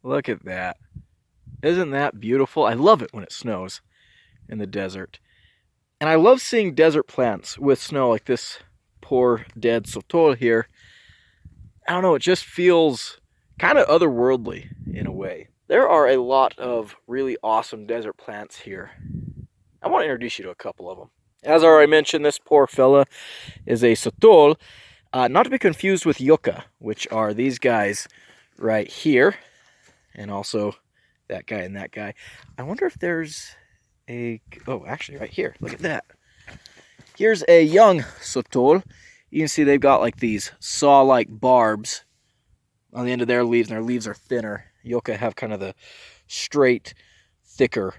Look at that. Isn't that beautiful? I love it when it snows in the desert. And I love seeing desert plants with snow like this poor dead sotol here. I don't know, it just feels kind of otherworldly in a way. There are a lot of really awesome desert plants here. I want to introduce you to a couple of them. As I already mentioned, this poor fella is a sotol, not to be confused with yucca, which are these guys right here, and also that guy and that guy. I wonder if there's oh, actually right here, look at that. Here's a young sotol. You can see they've got like these saw-like barbs on the end of their leaves, and their leaves are thinner. Yucca have kind of the straight, thicker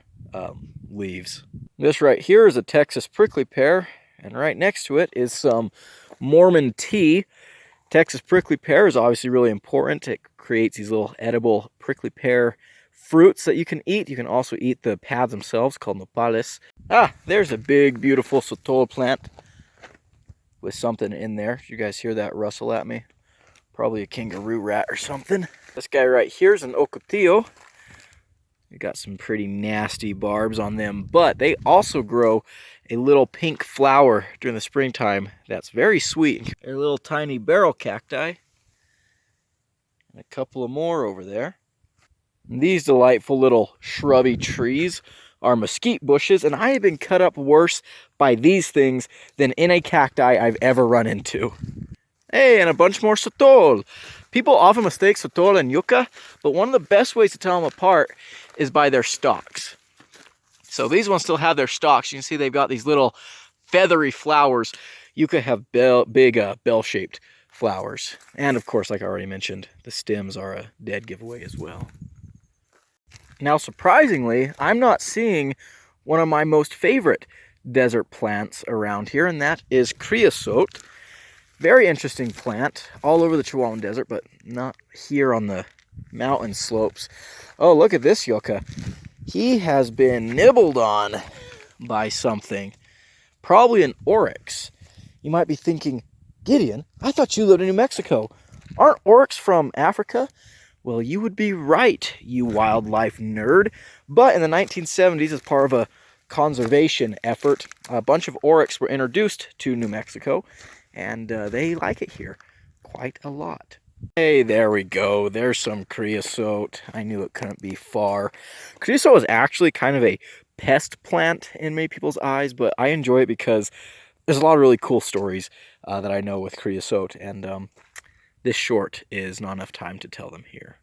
leaves. This right here is a Texas prickly pear, and right next to it is some Mormon tea. Texas prickly pear is obviously really important. It creates these little edible prickly pear fruits that you can eat. You can also eat the pads themselves, called nopales. Ah, there's a big, beautiful sotol plant with something in there. You guys hear that rustle at me? Probably a kangaroo rat or something. This guy right here is an ocotillo. They got some pretty nasty barbs on them, but they also grow a little pink flower during the springtime that's very sweet. They're little tiny barrel cacti. And a couple of more over there. And these delightful little shrubby trees are mesquite bushes, and I have been cut up worse by these things than in a cacti I've ever run into. Hey, and a bunch more sotol. People often mistake sotol and yucca, but one of the best ways to tell them apart is by their stalks. So these ones still have their stalks. You can see they've got these little feathery flowers. Yucca have big bell-shaped flowers. And of course, like I already mentioned, the stems are a dead giveaway as well. Now, surprisingly, I'm not seeing one of my most favorite desert plants around here, and that is creosote. Very interesting plant all over the Chihuahuan Desert, but not here on the mountain slopes. Oh, look at this yucca. He has been nibbled on by something. Probably an oryx. You might be thinking, Gideon, I thought you lived in New Mexico. Aren't oryx from Africa? Well, you would be right, you wildlife nerd. But in the 1970s, as part of a conservation effort, a bunch of oryx were introduced to New Mexico, and they like it here quite a lot. Hey, there we go. There's some creosote. I knew it couldn't be far. Creosote is actually kind of a pest plant in many people's eyes, but I enjoy it because there's a lot of really cool stories that I know with creosote, and this short is not enough time to tell them here.